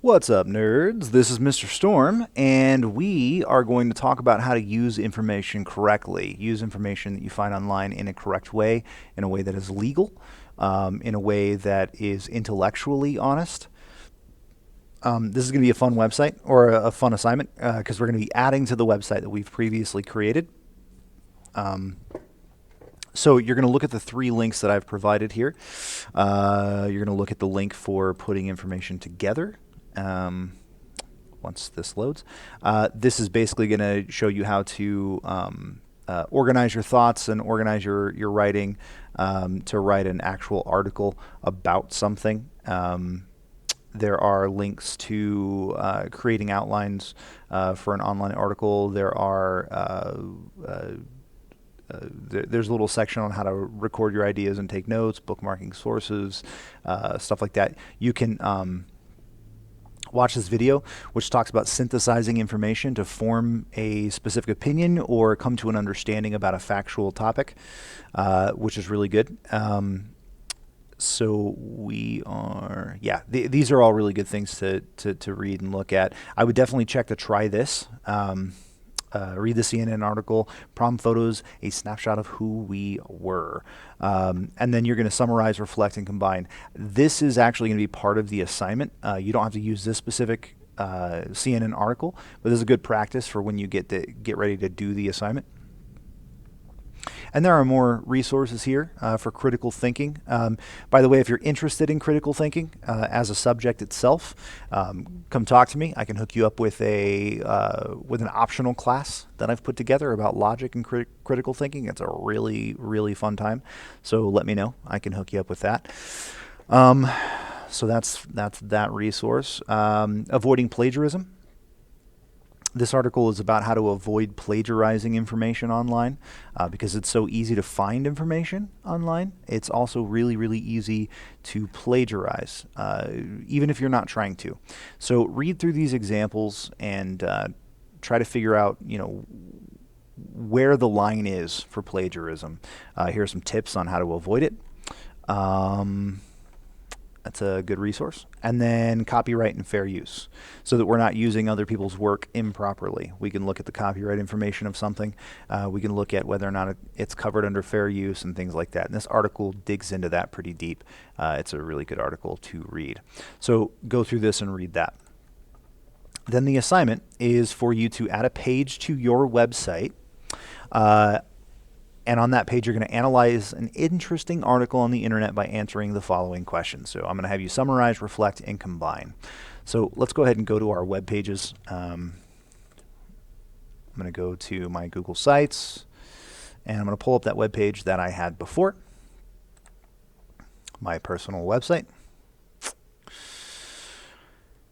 What's up, nerds? This is Mr. Storm, and we are going to talk about how to use information correctly. Use information that you find online in a correct way, in a way that is legal, in a way that is intellectually honest. This is going to be a fun website or a fun assignment because we're going to be adding to the website that we've previously created. So you're going to look at the three links that I've provided here. You're going to look at the link for putting information together. Once this loads, this is basically going to show you how to organize your thoughts and organize your writing to write an actual article about something. There are links to creating outlines for an online article. There's a little section on how to record your ideas and take notes, bookmarking sources, stuff like that. You can watch this video, which talks about synthesizing information to form a specific opinion or come to an understanding about a factual topic, which is really good. So these are all really good things to read and look at. I would definitely check to try this. Read the CNN article, prom photos, a snapshot of who we were. And then you're going to summarize, reflect, and combine. This is actually going to be part of the assignment. You don't have to use this specific CNN article, but this is a good practice for when you get ready to do the assignment. And there are more resources here for critical thinking. By the way, if you're interested in critical thinking as a subject itself, come talk to me. I can hook you up with an optional class that I've put together about logic and critical thinking. It's a really, really fun time. So let me know. I can hook you up with that. So that's that resource. Avoiding plagiarism. This article is about how to avoid plagiarizing information online because it's so easy to find information online. It's also really, really easy to plagiarize, even if you're not trying to. So read through these examples and try to figure out, where the line is for plagiarism. Here are some tips on how to avoid it. That's a good resource. And then copyright and fair use, so that we're not using other people's work improperly. We can look at the copyright information of something. We can look at whether or not it's covered under fair use and things like that. And this article digs into that pretty deep. It's a really good article to read. So go through this and read that. Then the assignment is for you to add a page to your website. And on that page, you're going to analyze an interesting article on the internet by answering the following questions. So I'm going to have you summarize, reflect, and combine. So let's go ahead and go to our web pages. I'm going to go to my Google Sites, and I'm going to pull up that web page that I had before, my personal website.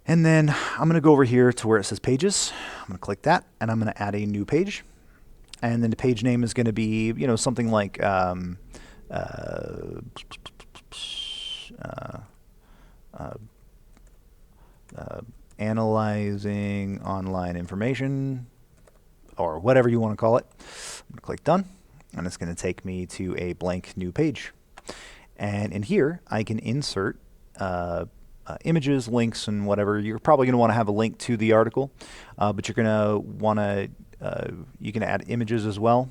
And then I'm going to go over here to where it says Pages. I'm going to click that, and I'm going to add a new page. And then the page name is going to be, something like analyzing online information, or whatever you want to call it. I'm going to click Done, and it's going to take me to a blank new page. And in here, I can insert images, links, and whatever. You're probably going to want to have a link to the article, but you're going to want to you can add images as well.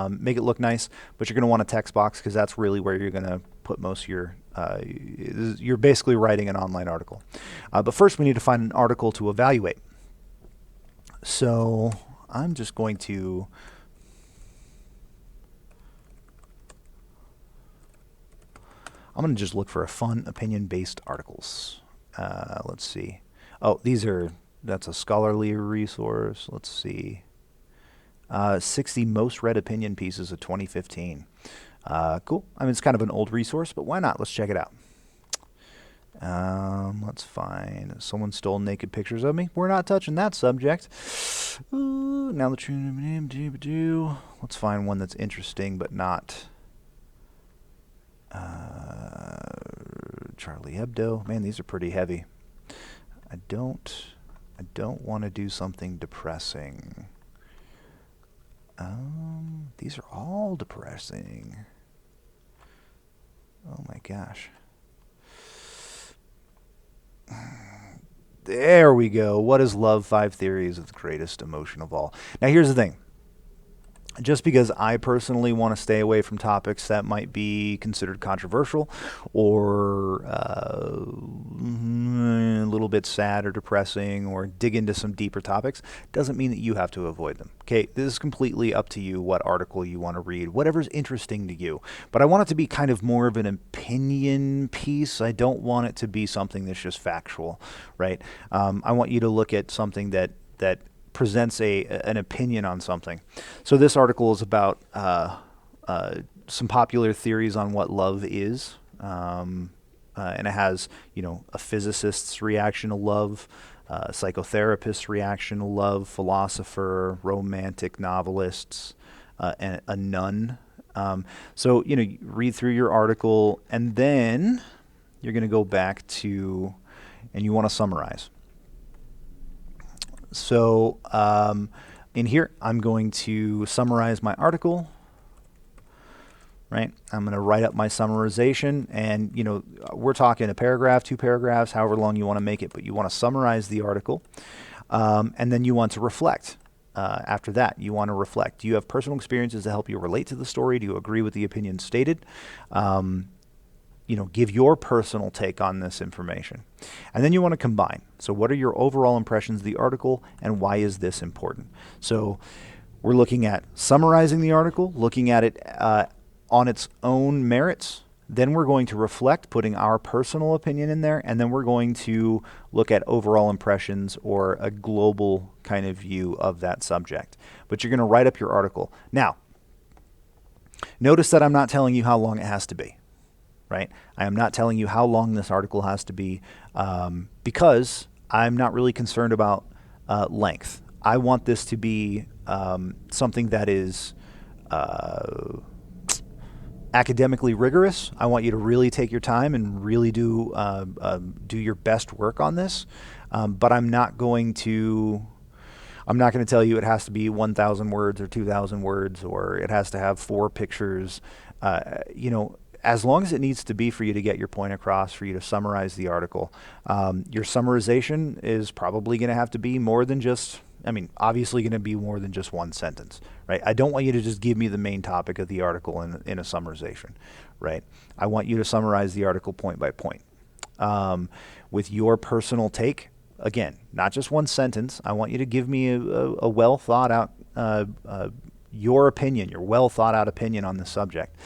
Make it look nice, but you're going to want a text box because that's really where you're going to put most of your you're basically writing an online article. But first we need to find an article to evaluate. So I'm just going to just look for a fun opinion-based articles. Let's see. Oh, that's a scholarly resource. Let's see. 60 most read opinion pieces of 2015. Cool. I mean, it's kind of an old resource, but why not? Let's check it out. Let's find someone stole naked pictures of me. We're not touching that subject. Now the true. Let's find one that's interesting, but not Charlie Hebdo. Man, these are pretty heavy. I don't want to do something depressing. These are all depressing. Oh my gosh. There we go. What is love? 5 theories of the greatest emotion of all. Now, here's the thing. Just because I personally want to stay away from topics that might be considered controversial or a little bit sad or depressing or dig into some deeper topics, doesn't mean that you have to avoid them. Okay, this is completely up to you what article you want to read, whatever's interesting to you. But I want it to be kind of more of an opinion piece. I don't want it to be something that's just factual, right? I want you to look at something that presents an opinion on something. So this article is about some popular theories on what love is, and it has a physicist's reaction to love, a psychotherapist's reaction to love, philosopher, romantic novelists, and a nun. So you read through your article, and then you're going to go back to, and you want to summarize. So in here, I'm going to summarize my article, right? I'm going to write up my summarization, and we're talking a paragraph, 2 paragraphs, however long you want to make it, but you want to summarize the article, and then you want to reflect. After that, you want to reflect. Do you have personal experiences to help you relate to the story? Do you agree with the opinion stated? Give your personal take on this information. And then you want to combine. So what are your overall impressions of the article, and why is this important? So we're looking at summarizing the article, looking at it on its own merits. Then we're going to reflect, putting our personal opinion in there, and then we're going to look at overall impressions or a global kind of view of that subject. But you're going to write up your article. Now, notice that I'm not telling you how long it has to be. Right? I am not telling you how long this article has to be because I'm not really concerned about length. I want this to be something that is academically rigorous. I want you to really take your time and really do your best work on this. But I'm not going to tell you it has to be 1,000 words or 2,000 words or it has to have 4 pictures. As long as it needs to be for you to get your point across, for you to summarize the article. Your summarization is probably going to have to be more than just, obviously going to be more than just 1 sentence, right? I don't want you to just give me the main topic of the article in a summarization, right? I want you to summarize the article point by point. With your personal take, again, not just 1 sentence. I want you to give me a well thought out, your opinion, your well thought out opinion on the subject.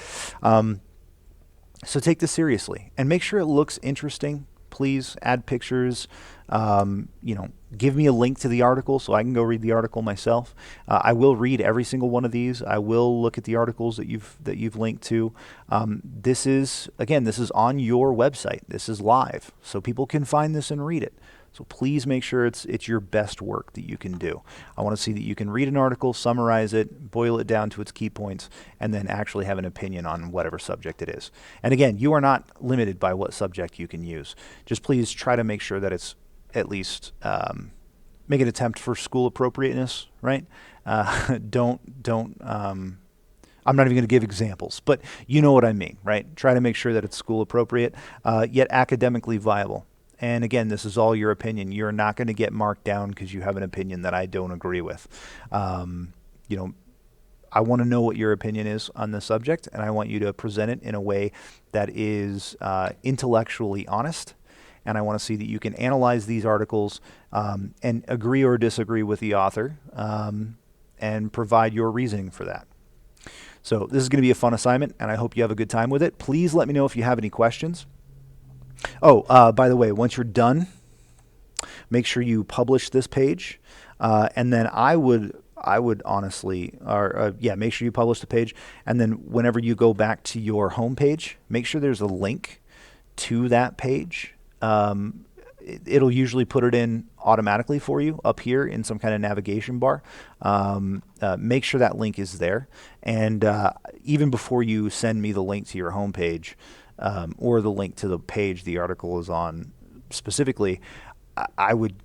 So take this seriously and make sure it looks interesting. Please add pictures. Give me a link to the article so I can go read the article myself. I will read every single one of these. I will look at the articles that you've linked to. This is on your website. This is live, so people can find this and read it. So please make sure it's your best work that you can do. I want to see that you can read an article, summarize it, boil it down to its key points, and then actually have an opinion on whatever subject it is. And again, you are not limited by what subject you can use. Just please try to make sure that it's at least make an attempt for school appropriateness, right? Don't. I'm not even going to give examples, but you know what I mean, right? Try to make sure that it's school appropriate, yet academically viable. And again, this is all your opinion. You're not going to get marked down because you have an opinion that I don't agree with. I want to know what your opinion is on the subject, and I want you to present it in a way that is intellectually honest. And I want to see that you can analyze these articles and agree or disagree with the author and provide your reasoning for that. So this is going to be a fun assignment, and I hope you have a good time with it. Please let me know if you have any questions. Oh, by the way, once you're done, make sure you publish this page, and then I would honestly, make sure you publish the page, and then whenever you go back to your home page, make sure there's a link to that page. It'll usually put it in automatically for you up here in some kind of navigation bar. Make sure that link is there, and even before you send me the link to your home page, or the link to the page the article is on specifically, I would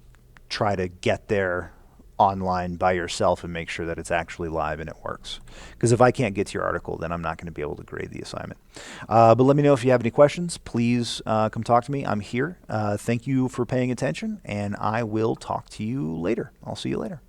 try to get there online by yourself and make sure that it's actually live and it works. Because if I can't get to your article, then I'm not going to be able to grade the assignment. But let me know if you have any questions. Please come talk to me. I'm here. Thank you for paying attention, and I will talk to you later. I'll see you later.